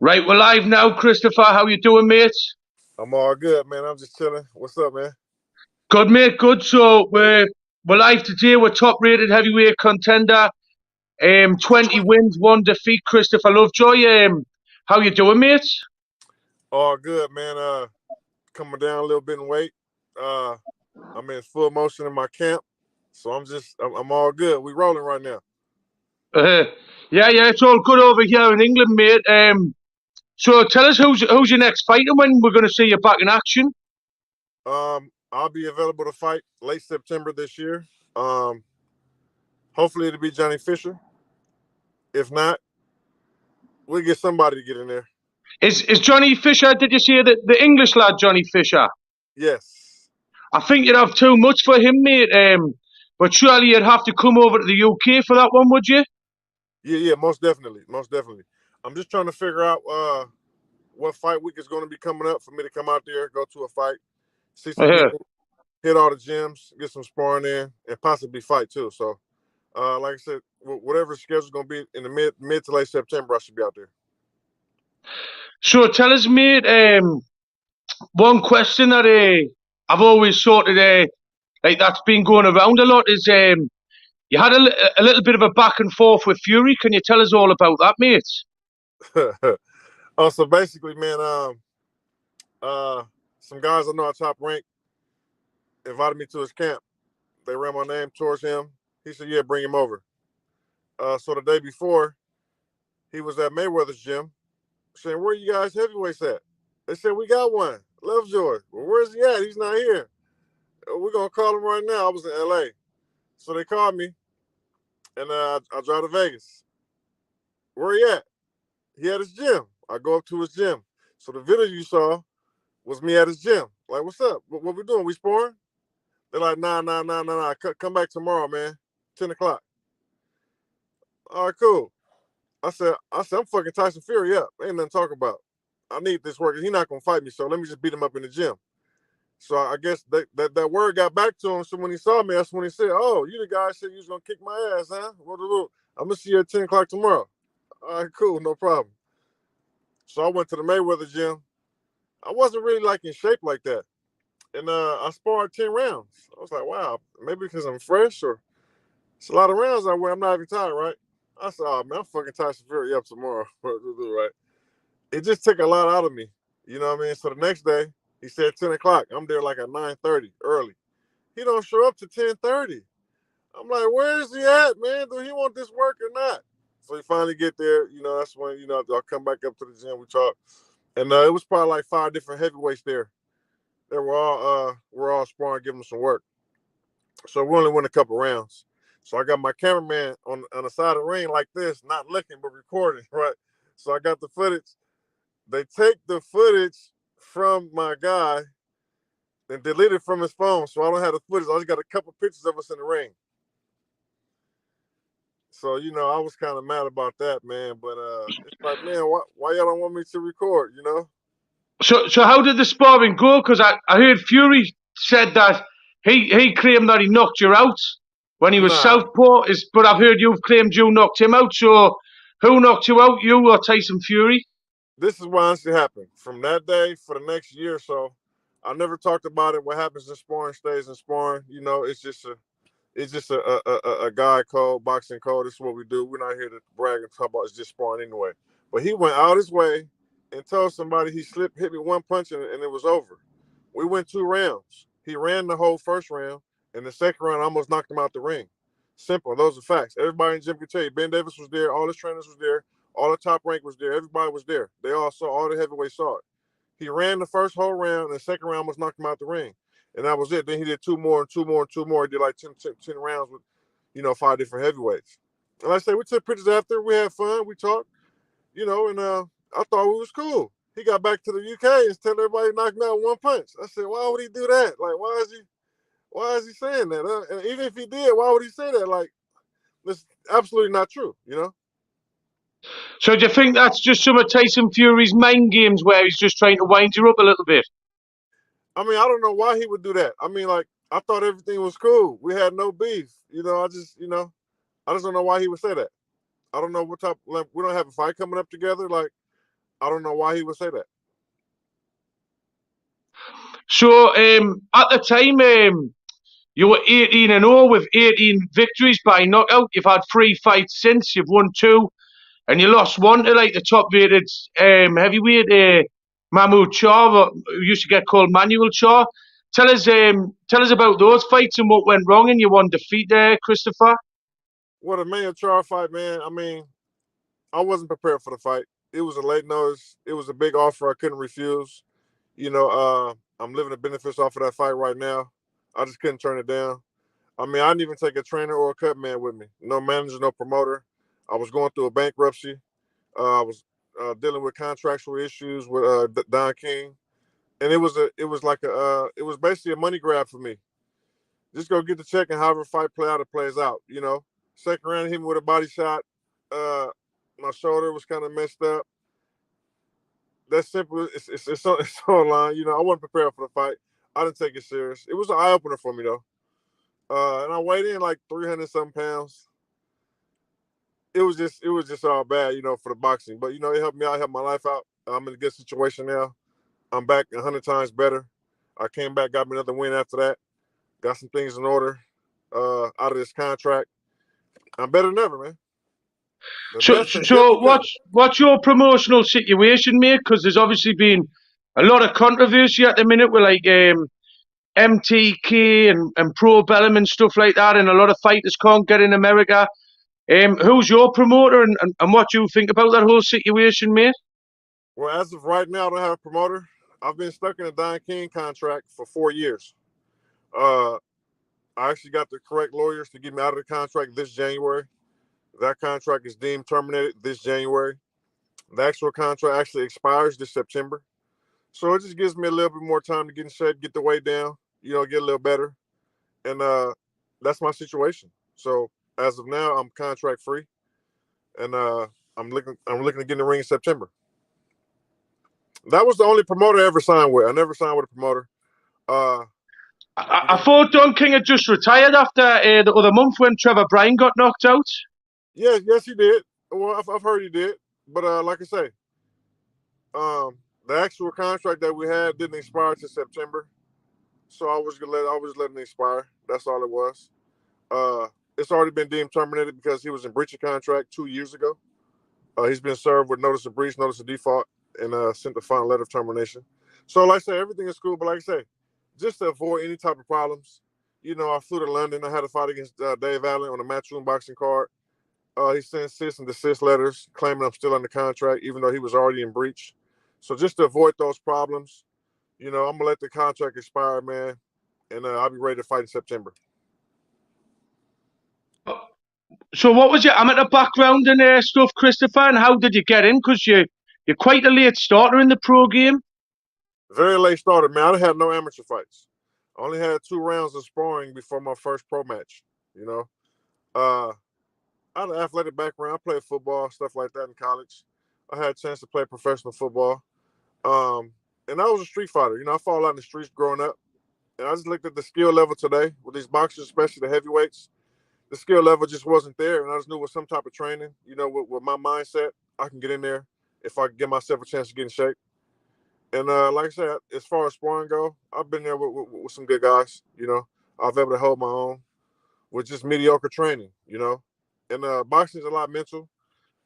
Right, we're live now, Christopher. How you doing, mate? I'm all good, man. I'm just chilling. What's up, man? Good, mate. Good. So we're live today. We're top-rated heavyweight contender. 20 wins, one defeat. Christopher Lovejoy. How you doing, mate? All good, man. Coming down a little bit in weight. Uh, I'm in full motion in my camp, so I'm all good. We rolling right now. Uh, yeah, it's all good over here in England, mate. So tell us who's your next fight and when we're going to see you back in action. I'll be available to fight late September this year. Um, Hopefully it'll be Johnny Fisher. If not, we'll get somebody to get in there. Is Johnny Fisher? Did you see the English lad, Johnny Fisher? Yes. I think you'd have too much for him, mate. But surely you'd have to come over to the UK for that one, would you? Yeah, most definitely. Most definitely. I'm just trying to figure out what fight week is going to be coming up for me to come out there, go to a fight, see some Uh, people, hit all the gyms, get some sparring in, and possibly fight too. So, like I said, whatever schedule's gonna be in the mid to late September, I should be out there. so tell us, mate. One question that I've always sort of like that's been going around a lot is you had a little bit of a back and forth with Fury. Can you tell us all about that, mate? So basically, man, uh, some guys I know at Top Rank invited me to his camp. They ran my name towards him. He said, "Yeah, bring him over." So the day before, he was at Mayweather's gym, saying, "Where you guys heavyweights at?" They said, "We got one, Lovejoy." Well, where's he at? He's not here. We're gonna call him right now. I was in LA, so they called me, and I drive to Vegas. Where he at? He at his gym. I go up to his gym. So the video you saw was me at his gym. Like, what's up? What we doing? We sparring? They're like, nah. Come back tomorrow, man. 10 o'clock. All right, cool. I said, I'm fucking Tyson Fury up. Ain't nothing to talk about. I need this work. He's not gonna fight me, so let me just beat him up in the gym. So I guess that word got back to him. So when he saw me, that's when he said, "Oh, you the guy that said you was gonna kick my ass, huh? I'm gonna see you at 10 o'clock tomorrow." All right, cool, no problem. So I went to the Mayweather gym. I wasn't really like in shape like that, and I sparred 10 rounds. I was like, wow, maybe because I'm fresh or it's a lot of rounds I wear. I'm not even tired, right? I said, oh man, I'm fucking Tyson Fury up tomorrow. Right? It just took a lot out of me. You know what I mean? So the next day, he said 10 o'clock. I'm there like at 9:30 early. He don't show up to 10:30. I'm like, where is he at, man? Do he want this work or not? So he finally get there. That's when I'll come back up to the gym. We talk, and it was probably like 5 different heavyweights there. They were all sparring, giving them some work. So we only went a couple rounds. So I got my cameraman on the side of the ring like this, not looking but recording, right? So I got the footage. They take the footage from my guy and delete it from his phone, so I don't have the footage. I just got a couple pictures of us in the ring. So I was kind of mad about that, man. But it's like, man, why y'all don't want me to record? So how did the sparring go? Because I heard Fury said that he claimed that he knocked you out when he was Nah, southpaw. But I've heard you've claimed you knocked him out. So who knocked you out, you or Tyson Fury? this is what honestly happened. From that day for the next year or so, I never talked about it. What happens in sparring stays in sparring. It's just a guy code, boxing code. This is what we do. We're not here to brag and talk about it's just sparring anyway. But he went out his way and told somebody he hit me one punch and it was over. We went 2 rounds. He ran the whole first round, and the second round I almost knocked him out the ring. Simple. Those are facts. Everybody in the gym can tell you. Ben Davis was there. All his trainers was there. All the top rank was there. Everybody was there. They all saw. All the heavyweights saw it. He ran the first whole round, and the second round almost knocked him out the ring. And that was it. Then he did two more and two more and two more. He did like 10 rounds with, 5 different heavyweights. And like I say, we took pictures after. We had fun. We talked, and I thought it was cool. He got back to the UK and telling everybody he knocked me out one punch. I said, why would he do that? Like, why is he saying that? And even if he did, why would he say that? Like, it's absolutely not true. So do you think that's just some of Tyson Fury's mind games where he's just trying to wind you up a little bit? I mean, I don't know why he would do that. I mean, like, I thought everything was cool. We had no beef. I just don't know why he would say that. I don't know what type. Like, we don't have a fight coming up together. Like, I don't know why he would say that. So at the time, you were 18-0 with 18 victories by knockout. You've had 3 fights since. You've won 2, and you lost 1 to like the top-rated heavyweight Mahmoud Shah, who used to get called Manuel Shah. Tell us about those fights and what went wrong, and you won defeat there, Christopher. Well, the Manuel Shah fight, man. I mean, I wasn't prepared for the fight. It was a late notice. It was a big offer I couldn't refuse. I'm living the benefits off of that fight right now. I just couldn't turn it down. I mean, I didn't even take a trainer or a cut man with me. No manager, no promoter. I was going through a bankruptcy. I was dealing with contractual issues with Don King, and it was basically a money grab for me. Just go get the check, and however fight play out, it plays out. Second round, hit me with a body shot. My shoulder was kind of messed up. That's simple. It's online. I wasn't prepared for the fight. I didn't take it serious. It was an eye opener for me though. And I weighed in like 300 something pounds. It was just all bad, for the boxing. But it helped me out, helped my life out. I'm in a good situation now. I'm back 100 times better. I came back, got me another win after that. Got some things in order out of this contract. I'm better than ever, man. So what's your promotional situation, mate? Because there's obviously been a lot of controversy at the minute with like MTK and Pro Bellum and stuff like that, and a lot of fighters can't get in America. Who's your promoter, and what do you think about that whole situation, mate? Well, as of right now, I don't have a promoter. I've been stuck in a Don King contract for 4 years. I actually got the correct lawyers to get me out of the contract this January. That contract is deemed terminated this January. The actual contract actually expires this September. So it just gives me a little bit more time to get in shape, get the weight down, get a little better. And that's my situation. So as of now, I'm contract free. And I'm looking to get in the ring in September. That was the only promoter I ever signed with. I never signed with a promoter. I thought Don King had just retired after the other month when Trevor Bryan got knocked out. Yes, he did. Well, I've heard he did. But like I say, the actual contract that we had didn't expire till September. So I was letting it expire. That's all it was. It's already been deemed terminated because he was in breach of contract 2 years ago. He's been served with notice of breach, notice of default, and sent the final letter of termination. So, like I say, everything is cool. But like I say, just to avoid any type of problems, I flew to London. I had a fight against Dave Allen on a matchroom boxing card. He sent cease and desist letters claiming I'm still under contract, even though he was already in breach. So just to avoid those problems, I'm going to let the contract expire, man, and I'll be ready to fight in September. So what was your amateur background and stuff, Christopher, and how did you get in? Because you're quite a late starter in the pro game. Very late starter, man. I had no amateur fights. I only had 2 rounds of sparring before my first pro match, I had an athletic background. I played football, stuff like that in college. I had a chance to play professional football. And I was a street fighter. I fought a lot in the streets growing up. And I just looked at the skill level today with these boxers, especially the heavyweights. The skill level just wasn't there. And I just knew with some type of training, with my mindset, I can get in there if I give myself a chance to get in shape. And like I said, as far as sparring go, I've been there with some good guys. I've been able to hold my own with just mediocre training, And boxing is a lot mental.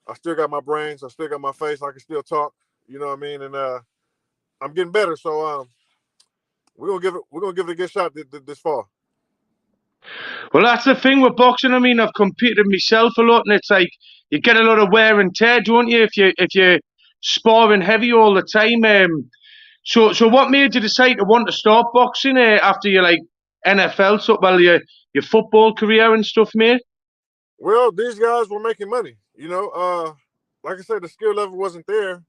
I still got my brains. I still got my face. I can still talk. You know what I mean? And I'm getting better. So we're gonna give it a good shot this fall. Well, that's the thing with boxing. I mean, I've competed myself a lot, and it's like you get a lot of wear and tear, don't you? If you're sparring heavy all the time. So what made you decide to want to start boxing after your like NFL, your football career and stuff, mate? Well, these guys were making money. Like I said, the skill level wasn't there,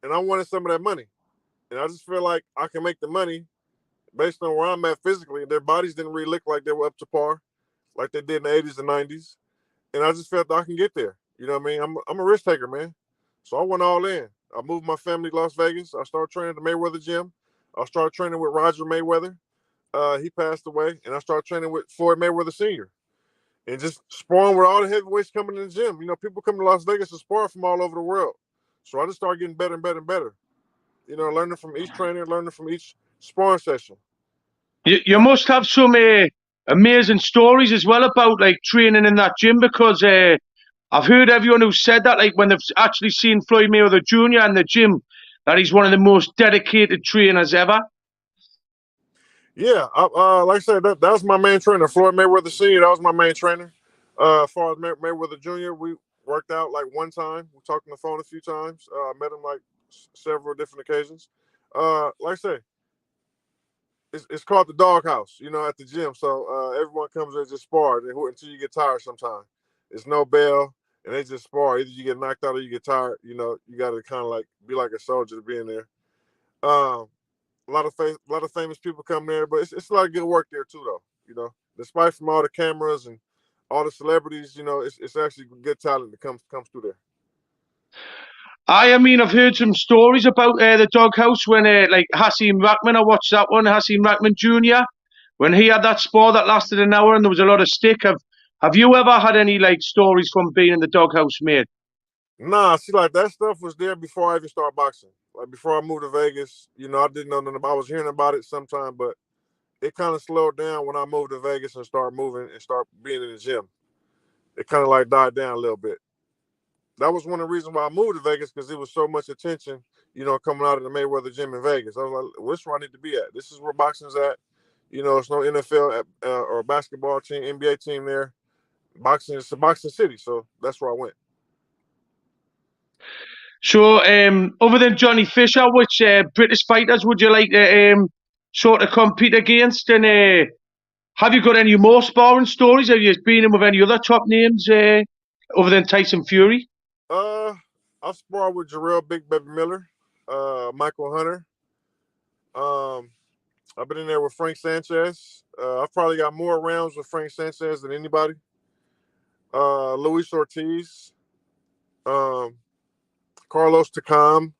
and I wanted some of that money. And I just feel like I can make the money based on where I'm at physically. Their bodies didn't really look like they were up to par, like they did in the 80s and 90s. And I just felt I can get there. You know what I mean? I'm a risk taker, man. So I went all in. I moved my family to Las Vegas. I started training at the Mayweather gym. I started training with Roger Mayweather. He passed away. And I started training with Floyd Mayweather Sr. And just sparring with all the heavyweights coming in the gym. People come to Las Vegas to spar from all over the world. So I just started getting better and better and better. Learning from each trainer, learning from each sparring session. You must have some amazing stories as well about like training in that gym, because I've heard everyone who said that, like when they've actually seen Floyd Mayweather Jr. in the gym, that he's one of the most dedicated trainers ever. Yeah, like I said, that was my main trainer, Floyd Mayweather Sr. That was my main trainer. As far as Mayweather Jr., we worked out like one time. We talked on the phone a few times. Met him like several different occasions. Like I say, it's called the doghouse, at the gym. So everyone comes there just spar until you get tired. Sometimes it's no bell, and they just spar. Either you get knocked out or you get tired. You got to kind of like be like a soldier to be in there. A lot of famous people come there, but it's a lot of good work there too, though. Despite from all the cameras and all the celebrities, it's actually good talent that comes through there. I mean, I've heard some stories about the doghouse when, like Hasim Rahman, I watched that one, Hasim Rahman Jr., when he had that spar that lasted an hour and there was a lot of stick. Have you ever had any like stories from being in the doghouse, mate? Nah, see, like that stuff was there before I even started boxing. Like before I moved to Vegas, I didn't know nothing about. I was hearing about it sometime, but it kind of slowed down when I moved to Vegas and started moving and start being in the gym. It kind of like died down a little bit. That was one of the reasons why I moved to Vegas, because there was so much attention, coming out of the Mayweather gym in Vegas. I was like, well, this is where I need to be at. This is where boxing's at. It's no NFL or basketball team, NBA team there. Boxing is a boxing city, so that's where I went. So, other than Johnny Fisher, which British fighters would you like to sort of compete against? And have you got any more sparring stories? Have you been in with any other top names other than Tyson Fury? I sparred with Jarrell Big Baby Miller, Michael Hunter. I've been in there with Frank Sanchez. I've probably got more rounds with Frank Sanchez than anybody. Luis Ortiz, Carlos Takam,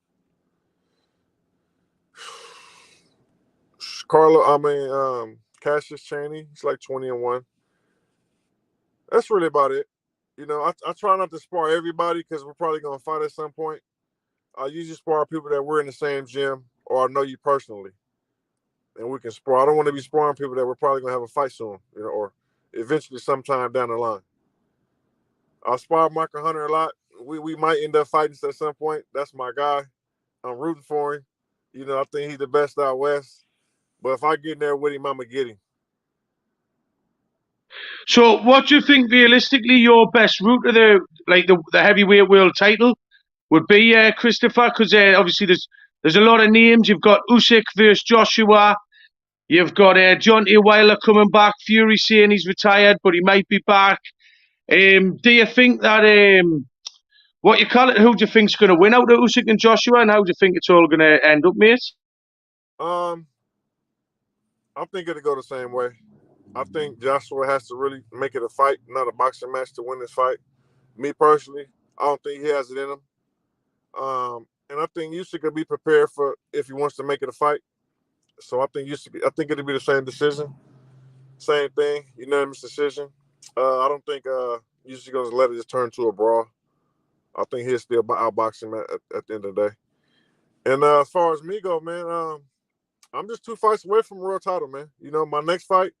Cassius Chaney. He's like 20-1. That's really about it. I try not to spar everybody because we're probably gonna fight at some point. I usually spar people that we're in the same gym or I know you personally, and we can spar. I don't want to be sparring people that we're probably gonna have a fight soon, or eventually sometime down the line. I spar Michael Hunter a lot. We might end up fighting at some point. That's my guy. I'm rooting for him. I think he's the best out west. But if I get in there with him, I'ma get him. So, what do you think realistically your best route to the heavyweight world title would be, Christopher? Because obviously there's a lot of names. You've got Usyk versus Joshua. You've got Deontay Wilder coming back. Fury saying he's retired, but he might be back. Do you think that what you call it? Who do you think's going to win out of Usyk and Joshua, and how do you think it's all going to end up, mate? I think it'll go the same way. I think Joshua has to really make it a fight, not a boxing match, to win this fight. Me personally, I don't think he has it in him. And I think Usyk could be prepared for if he wants to make it a fight. So I think it'll be the same decision, same thing, unanimous decision. I don't think Usyk gonna let it just turn to a brawl. I think he'll still outbox him at the end of the day. And as far as me go, man, I'm just 2 fights away from a world title, man. My next fight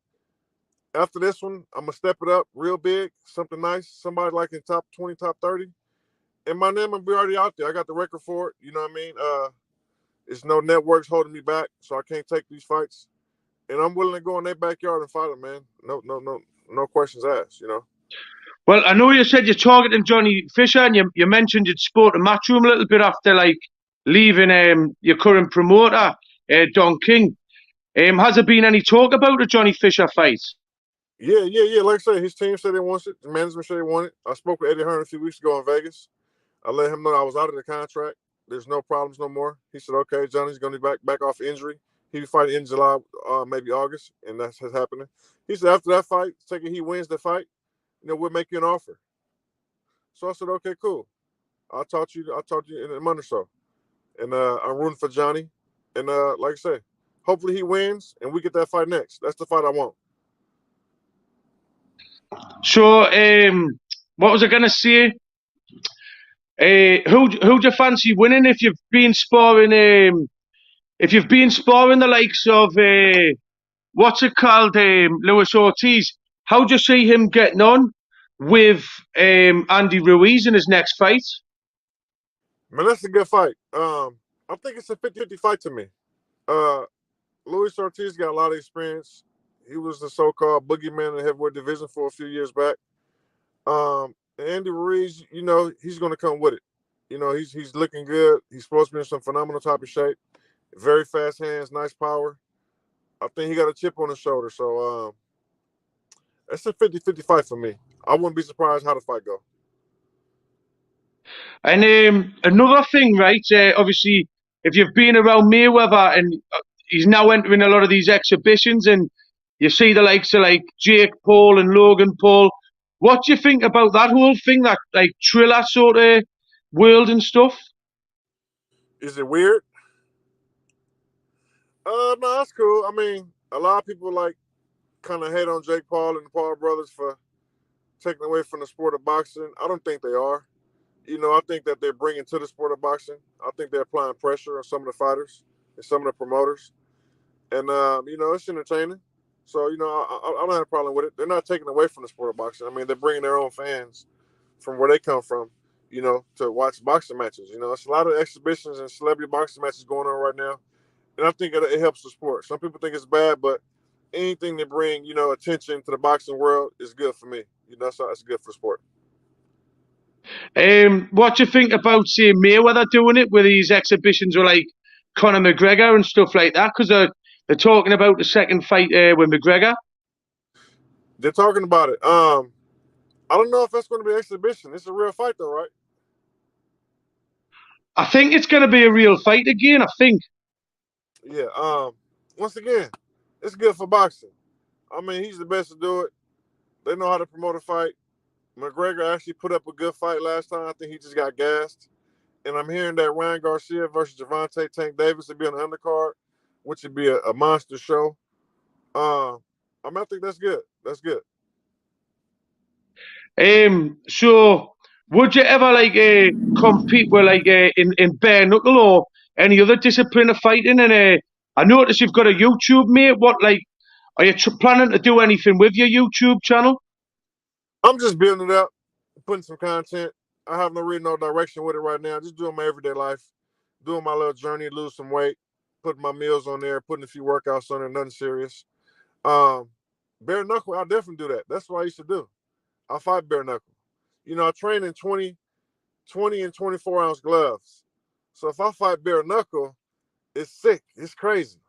after this one, I'm gonna step it up real big, something nice, somebody like in top 20, top 30. And my name will be already out there. I got the record for it. You know what I mean? It's no networks holding me back, so I can't take these fights. And I'm willing to go in their backyard and fight them, man. No questions asked. Well, I know you said you're targeting Johnny Fisher, and you mentioned you'd spoke to Matchroom a little bit after like leaving your current promoter, Don King. Has there been any talk about a Johnny Fisher fight? Yeah. Like I said, his team said they want it. The management said they want it. I spoke with Eddie Hearn a few weeks ago in Vegas. I let him know I was out of the contract. There's no problems no more. He said, okay, Johnny's going to be back off injury. He'll be fighting in July, maybe August, and that's happening. He said after that fight, he wins the fight, we'll make you an offer. So I said, okay, cool. I'll talk to you in a month or so. And I'm rooting for Johnny. And like I say, hopefully he wins and we get that fight next. That's the fight I want. So, what was I going to say? Who do you fancy winning if you've been sparring? The likes of what's it called, Luis Ortiz. How do you see him getting on with Andy Ruiz in his next fight? Man, that's a good fight. I think it's a 50-50 fight to me. Uh, Luis Ortiz got a lot of experience. He was the so-called boogeyman in the heavyweight division for a few years back. Andy Ruiz, he's going to come with it. He's looking good. He's supposed to be in some phenomenal type of shape. Very fast hands, nice power. I think he got a chip on his shoulder. So it's a 50-50 fight for me. I wouldn't be surprised how the fight go. And another thing, right? Obviously, if you've been around Mayweather and he's now entering a lot of these exhibitions, and you see the likes of like Jake Paul and Logan Paul, what do you think about that whole thing, that like thriller sort of world and stuff? Is it weird? No, that's cool. I mean, a lot of people kind of hate on Jake Paul and the Paul brothers for taking away from the sport of boxing. I don't think they are. I think that they're bringing to the sport of boxing. I think they're applying pressure on some of the fighters and some of the promoters. And, it's entertaining. So, I don't have a problem with it. They're not taking away from the sport of boxing. I mean, they're bringing their own fans from where they come from, to watch boxing matches. It's a lot of exhibitions and celebrity boxing matches going on right now. And I think it helps the sport. Some people think it's bad, but anything that bring, attention to the boxing world is good for me. That's good for sport. What do you think about, say, Mayweather doing it with these exhibitions with like Conor McGregor and stuff like that? Because they're talking about the second fight with McGregor. They're talking about it. I don't know if that's going to be an exhibition. It's a real fight, though, right? I think it's going to be a real fight again. I think. Yeah. Once again, it's good for boxing. I mean, he's the best to do it. They know how to promote a fight. McGregor actually put up a good fight last time. I think he just got gassed. And I'm hearing that Ryan Garcia versus Gervonta Tank Davis would be on the undercard, which would be a monster show. I think that's good. That's good. So would you ever like compete with like in bare knuckle or any other discipline of fighting? And I notice you've got a YouTube, mate. What like are you planning to do anything with your YouTube channel? I'm just building it up, putting some content. I have no direction with it right now. Just doing my everyday life, doing my little journey, lose some weight, putting my meals on there, putting a few workouts on there, nothing serious. Bare knuckle, I'll definitely do that. That's what I used to do. I fight bare knuckle. I train in 20 and 24-ounce gloves. So if I fight bare knuckle, it's sick. It's crazy.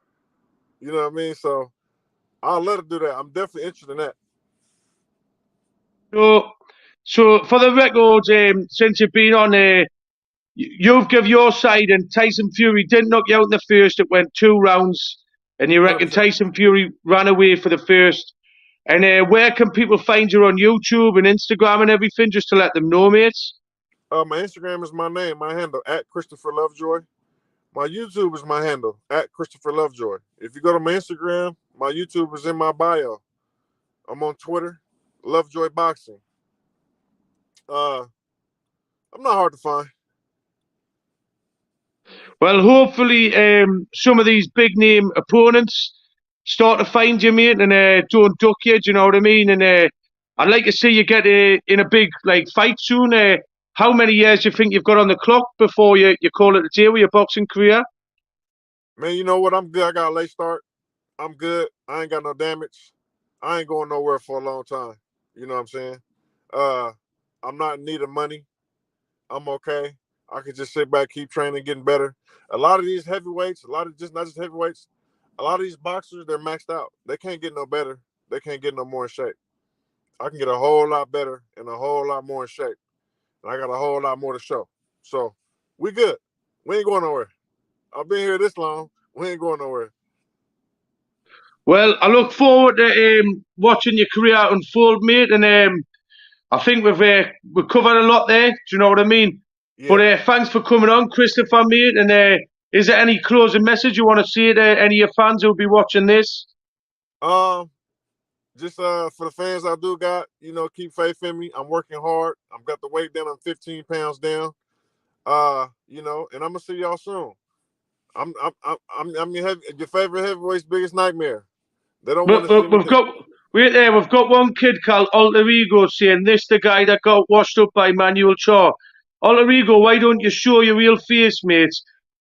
You know what I mean? So I'll let it do that. I'm definitely interested in that. So for the record, since you've been on, you've give your side, and Tyson Fury didn't knock you out in the first. It went 2 rounds, and you reckon 100%. Tyson Fury ran away for the first. And where can people find you on YouTube and Instagram and everything, just to let them know, mates? My Instagram is my name, my handle, at Christopher Lovejoy. My YouTube is my handle, at Christopher Lovejoy. If you go to my Instagram, my YouTube is in my bio. I'm on Twitter, Lovejoy Boxing. I'm not hard to find. Well, hopefully, some of these big name opponents start to find you, mate, and don't duck you. Do you know what I mean? And I'd like to see you get in a big like fight soon. How many years do you think you've got on the clock before you call it a day with your boxing career? Man, you know what? I'm good. I got a late start. I'm good. I ain't got no damage. I ain't going nowhere for a long time. You know what I'm saying? Uh, I'm not in need of money. I'm okay. I can just sit back, keep training, getting better. A lot of these heavyweights, not just heavyweights, a lot of these boxers, they're maxed out. They can't get no better. They can't get no more in shape. I can get a whole lot better and a whole lot more in shape. And I got a whole lot more to show. So we good. We ain't going nowhere. I've been here this long. We ain't going nowhere. Well, I look forward to watching your career unfold, mate, and I think we've covered a lot there. Do you know what I mean? But Yeah. thanks for coming on, Christopher, mate. And is there any closing message you want to say to any of your fans who'll be watching this? Just for the fans I do got, keep faith in me. I'm working hard. I've got the weight down. I'm 15 pounds down. And I'm gonna see y'all soon. I'm your favorite heavyweight's biggest nightmare. They don't want to see me. We've got wait there. We've got one kid called Alter Ego saying this the guy that got washed up by Manuel Shaw. Alter Ego, why don't you show your real face, mate?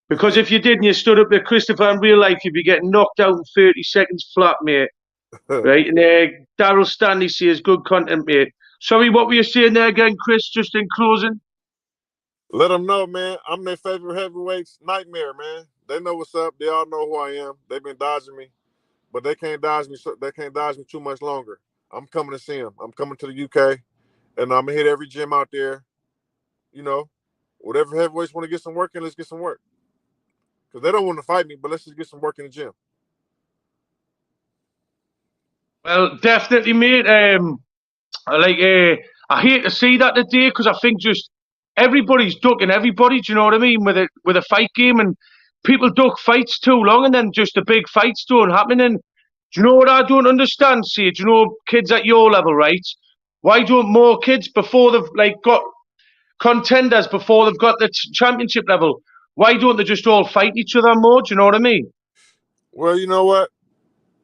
Because if you did and you stood up to Christopher in real life, you'd be getting knocked out in 30 seconds flat, mate. Right? And Daryl Stanley says good content, mate. Sorry, what were you saying there again, Chris? Just in closing. Let them know, man. I'm their favorite heavyweight's nightmare, man. They know what's up. They all know who I am. They've been dodging me, but they can't dodge me. They can't dodge me too much longer. I'm coming to see them. I'm coming to the UK, and I'm gonna hit every gym out there. You know, whatever heavyweights want to get some work in, let's get some work. Because they don't want to fight me, but let's just get some work in the gym. Well, definitely, mate. Like, I hate to see that today because I think just everybody's ducking everybody. Do you know what I mean? With a fight game, and people duck fights too long, and then just the big fights don't happen. And do you know what I don't understand? See, do you know kids at your level, right? Why don't more kids before they've like got contenders before they've got the championship level? Why don't they just all fight each other more? Do you know what I mean? Well, you know what?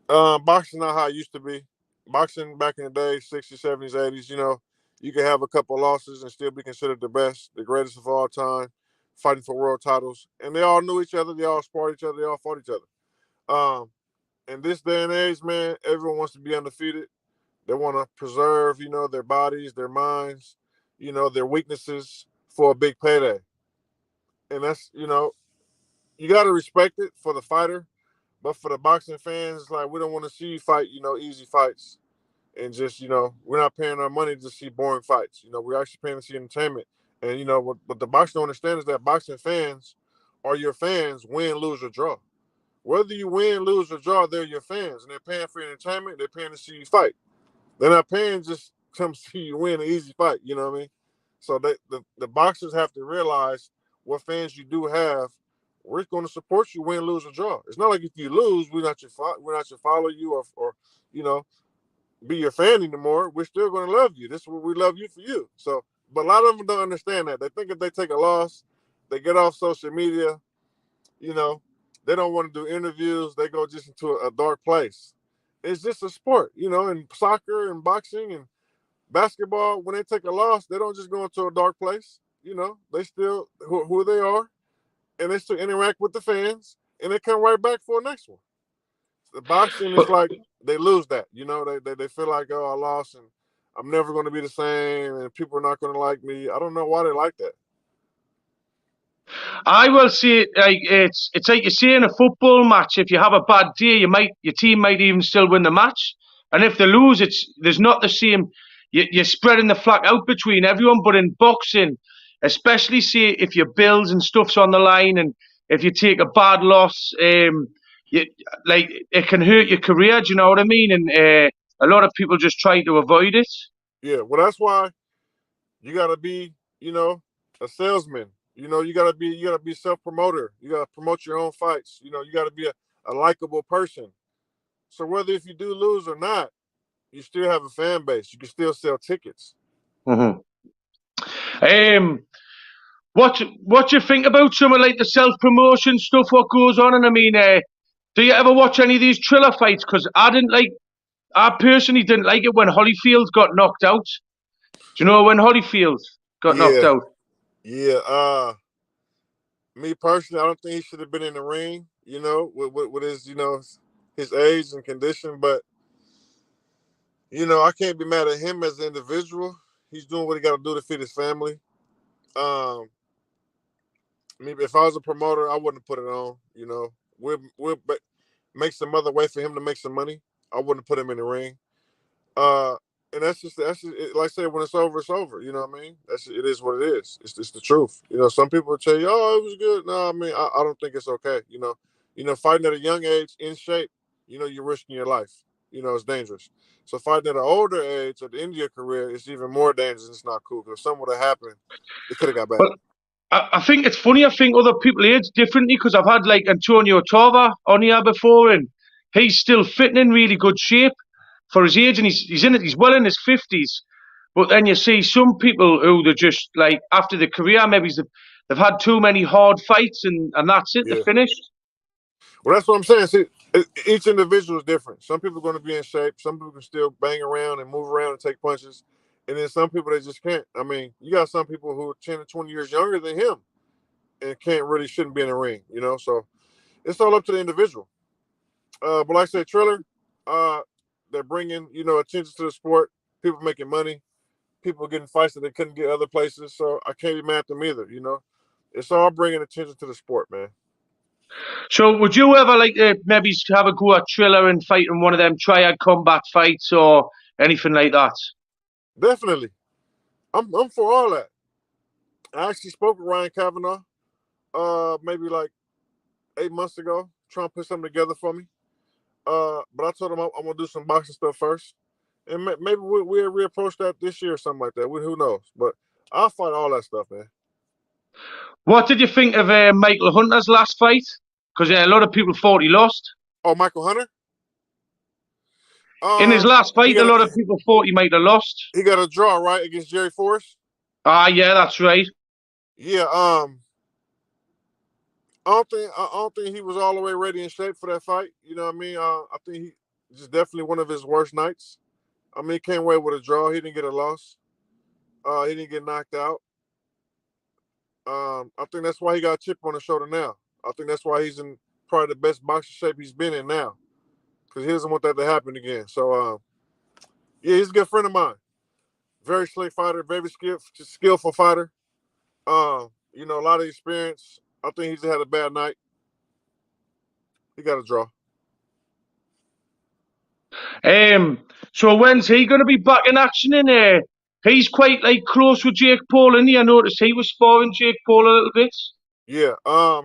Boxing not how it used to be. Boxing back in the day, 60s, 70s, 80s, you could have a couple losses and still be considered the best, the greatest of all time, fighting for world titles. And they all knew each other, they all sparred each other, they all fought each other. In this day and age, man, everyone wants to be undefeated. They want to preserve, their bodies, their minds, their weaknesses for a big payday. And that's, you got to respect it for the fighter. But for the boxing fans, it's like we don't want to see you fight, easy fights. And just, we're not paying our money to see boring fights. We're actually paying to see entertainment. And, what the boxers don't understand is that boxing fans are your fans, win, lose, or draw. Whether you win, lose, or draw, they're your fans. And they're paying for entertainment. They're paying to see you fight. They're not paying just come see you win an easy fight. You know what I mean? So the boxers have to realize what fans you do have. We're going to support you, win, lose, or draw. It's not like if you lose, we're not your follow you or you know be your fan anymore. We're still going to love you. This is what we love you for you. So, but a lot of them don't understand that. They think if they take a loss, they get off social media. You know, they don't want to do interviews. They go just into a dark place. It's just a sport, and soccer and boxing and basketball. When they take a loss, they don't just go into a dark place. They still who they are, and they still interact with the fans, and they come right back for the next one. The boxing is But like they lose that. They feel like, oh, I lost and I'm never going to be the same, and people are not going to like me. I don't know why they like that. I will say like it's like you say in a football match. If you have a bad day, your team might even still win the match. And if they lose, there's not the same. You're spreading the flag out between everyone. But in boxing, especially say if your bills and stuff's on the line, and if you take a bad loss, you, like it can hurt your career. Do you know what I mean? And a lot of people just try to avoid it. Yeah, well, that's why you got to be, a salesman. You got to be a self promoter. You got to promote your own fights. You got to be a likable person. So whether if you do lose or not, you still have a fan base. You can still sell tickets. Mm-hmm. What do you think about some of like the self promotion stuff? What goes on? And I mean, do you ever watch any of these Triller fights? Because I personally didn't like it when Holyfield got knocked out. Do you know when Holyfield got knocked Yeah, out? yeah. Me personally, I don't think he should have been in the ring. With his, his age and condition. But I can't be mad at him as an individual. He's doing what he got to do to feed his family. Um, Maybe if I was a promoter, I wouldn't put it on. We'll make some other way for him to make some money. I wouldn't put him in the ring. Uh, and like I said, when it's over, it's over. You know what I mean? It is what it is. It's the truth. Some people will tell you, "Oh, it was good." No, I mean, I don't think it's okay. Fighting at a young age, in shape, you're risking your life. It's dangerous. So fighting at an older age, at the end of your career, it's even more dangerous. It's not cool because if something would have happened, it could have got bad. Well, I think it's funny. I think other people age differently because I've had like Antonio Tava on here before, and he's still fitting in really good shape for his age, and he's well in his 50s. But then you see some people who they're just like after the career, maybe they've had too many hard fights, and that's it. They're Yeah. finished. Well, that's what I'm saying. See, each individual is different. Some people are going to be in shape. Some people can still bang around and move around and take punches. And then some people, they just can't. I mean, you got some people who are 10 to 20 years younger than him and shouldn't be in the ring, you know? So it's all up to the individual. But like I said, Triller, they're bringing, attention to the sport. People making money. People getting fights that they couldn't get other places. So I can't be mad at them either, It's all bringing attention to the sport, man. So would you ever like to maybe have a go at Triller and fight in one of them triad combat fights or anything like that? Definitely. I'm for all that. I actually spoke with Ryan Kavanaugh maybe like 8 months ago, trying to put something together for me. But I told him I'm gonna do some boxing stuff first, and maybe we'll reapproach that this year or something like that. Who knows? But I'll fight all that stuff, man. What did you think of Michael Hunter's last fight? Because a lot of people thought he lost. Oh, Michael Hunter. In his last He fight, a got lot of people thought he might have lost. a draw right against Jerry Forrest. Ah, yeah, that's right. Yeah. I don't think he was all the way ready in shape for that fight. You know what I mean? I think he just definitely one of his worst nights. I mean, he came away with a draw. He didn't get a loss. He didn't get knocked out. I think that's why he got a chip on his shoulder now. I think that's why he's in probably the best boxing shape he's been in now, because he doesn't want that to happen again. So, yeah, he's a good friend of mine. Very slick fighter, very skillful fighter. A lot of experience. I think he just had a bad night. He got a draw. So when's he going to be back in action in there? He's quite close with Jake Paul, and I noticed he was sparring Jake Paul a little bit. Yeah.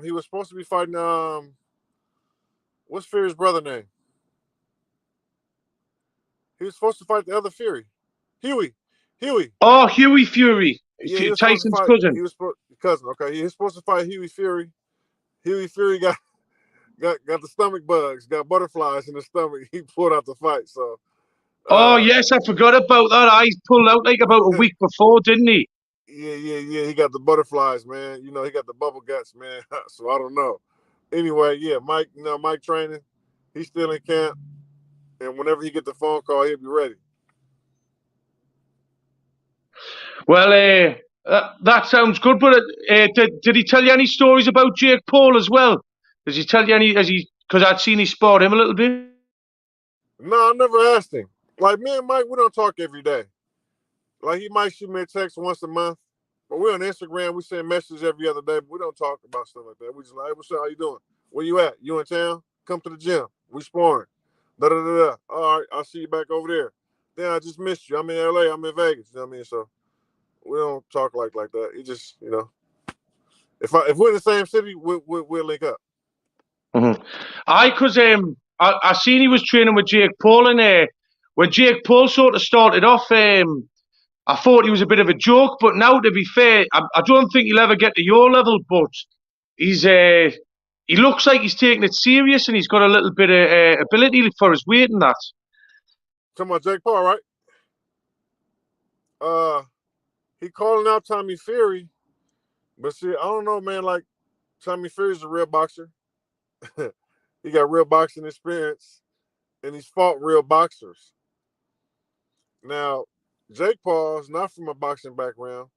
He was supposed to be fighting what's Fury's brother name? He was supposed to fight the other Fury. Huey. Oh, Huey Fury. Yeah, he was supposed to Tyson's fight. cousin. He was cousin. Okay, he was supposed to fight Huey Fury. Huey Fury got the stomach bugs, got butterflies in the stomach. He pulled out the fight. So. Oh, yes, I forgot about that. I pulled out about a week before, didn't he? Yeah. He got the butterflies, man. He got the bubble guts, man. So I don't know. Anyway, yeah, Mike. Mike training. He's still in camp, and whenever he get the phone call, he'll be ready. Well, that sounds good. But did he tell you any stories about Jake Paul as well? Does he tell you any? Because I'd seen he sparred him a little bit. No, I never asked him. Like me and Mike, we don't talk every day. Like he might shoot me a text once a month, but we're on Instagram. We send messages every other day, but we don't talk about stuff like that. We just like, hey, what's up? How you doing? Where you at? You in town? Come to the gym. We sparring. Da da da da. All right, I'll see you back over there. Then I just missed you. I'm in LA. I'm in Vegas. You know what I mean? So we don't talk like that. It just, if we're in the same city, we'll link up. Mm-hmm. Because I seen he was training with Jake Paul, and when Jake Paul sort of started off, I thought he was a bit of a joke. But now, to be fair, I don't think he'll ever get to your level. But he looks like he's taking it serious, and he's got a little bit of ability for his weight and that. Talking about Jake Paul, right? He calling out Tommy Fury, but see, I don't know, man. Like Tommy Fury's a real boxer. He got real boxing experience, and he's fought real boxers. Now, Jake Paul's not from a boxing background.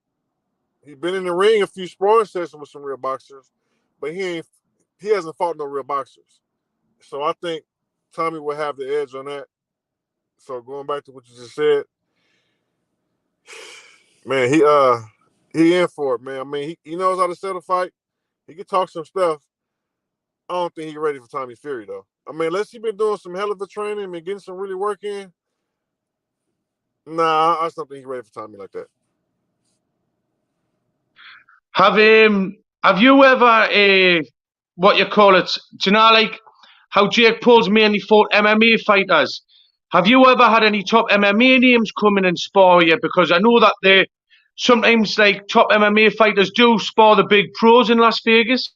He's been in the ring a few sparring sessions with some real boxers, but he hasn't fought no real boxers. So I think Tommy will have the edge on that. So going back to what you just said, man, he in for it, man. I mean, he knows how to set a fight. He can talk some stuff. I don't think he's ready for Tommy Fury, though. I mean, unless he's been doing some hell of a training and getting some really work in, nah, I don't think he's ready for Tommy like that. Have you ever what you call it? Do you know like how Jake Paul's mainly fought MMA fighters? Have you ever had any top MMA names come in and spar you? Because I know that they sometimes top MMA fighters do spar the big pros in Las Vegas.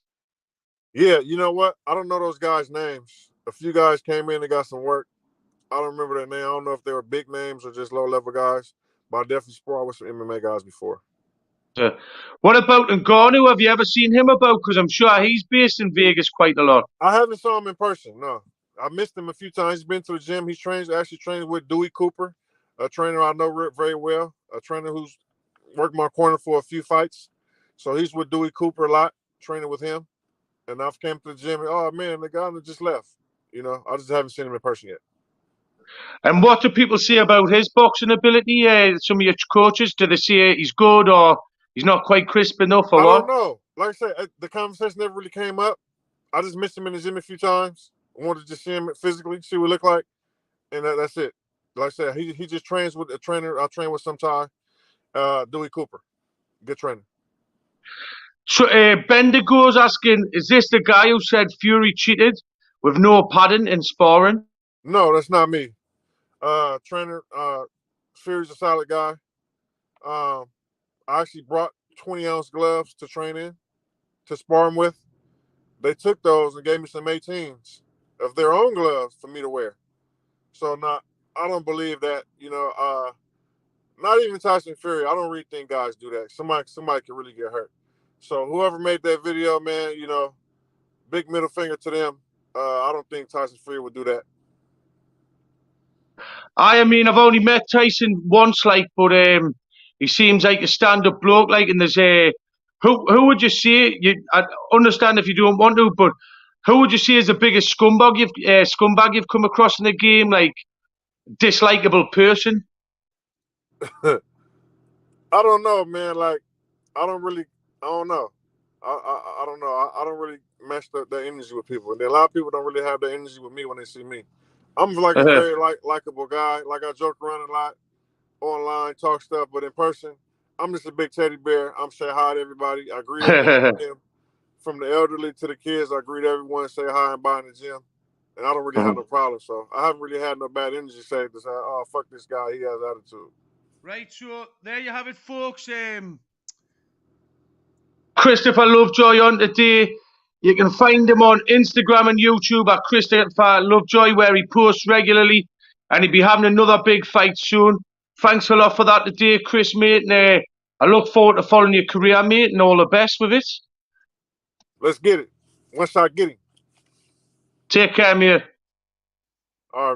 Yeah, you know what? I don't know those guys' names. A few guys came in and got some work. I don't remember their name. I don't know if they were big names or just low-level guys, but I definitely sparred with some MMA guys before. What about Ngannou? Have you ever seen him about? Because I'm sure he's based in Vegas quite a lot. I haven't saw him in person. No, I missed him a few times. He's been to the gym. He's actually trains with Dewey Cooper, a trainer I know very well, a trainer who's worked my corner for a few fights. So he's with Dewey Cooper a lot, training with him. And I've came to the gym and, oh man, the guy just left. You know, I just haven't seen him in person yet. And what do people say about his boxing ability? Some of your coaches, do they say he's good or he's not quite crisp enough or I what? don't know. Like I said, the conversation never really came up. I just missed him in the gym a few times. I wanted to just see him physically, see what he looked like, and that's it. Like I said, he just trains with a trainer I train with sometime, Dewey Cooper. Good trainer. So Bender goes asking, is this the guy who said Fury cheated with no padding in sparring? No, that's not me. Trainer, Fury's a solid guy. I actually brought 20-ounce gloves to train in, to spar him with. They took those and gave me some 18s of their own gloves for me to wear. So I don't believe that, not even Tyson Fury. I don't really think guys do that. Somebody can really get hurt. So whoever made that video, man, big middle finger to them. I don't think Tyson Fury would do that. I mean, I've only met Tyson once, but he seems like a stand-up bloke, and there's who would you say? I understand if you don't want to, but who would you say is the biggest scumbag you've come across in the game, dislikable person? I don't know, man. I don't know. I don't know. I don't really match the energy with people, and then a lot of people don't really have the energy with me when they see me. I'm like a very likable guy. Like I joke around a lot online, talk stuff, but in person, I'm just a big teddy bear. I'm say hi to everybody. I greet everyone, from the elderly to the kids. I greet everyone, say hi and bye in the gym, and I don't really have no problem. So I haven't really had no bad energy say, oh fuck this guy, he has attitude. Right, so there you have it, folks. Christopher Lovejoy on today. You can find him on Instagram and YouTube at Christopher Lovejoy, where he posts regularly, and he'll be having another big fight soon. Thanks a lot for that today, Chris, mate. And I look forward to following your career, mate, and all the best with it. Let's get it. Once I get him. Take care, mate.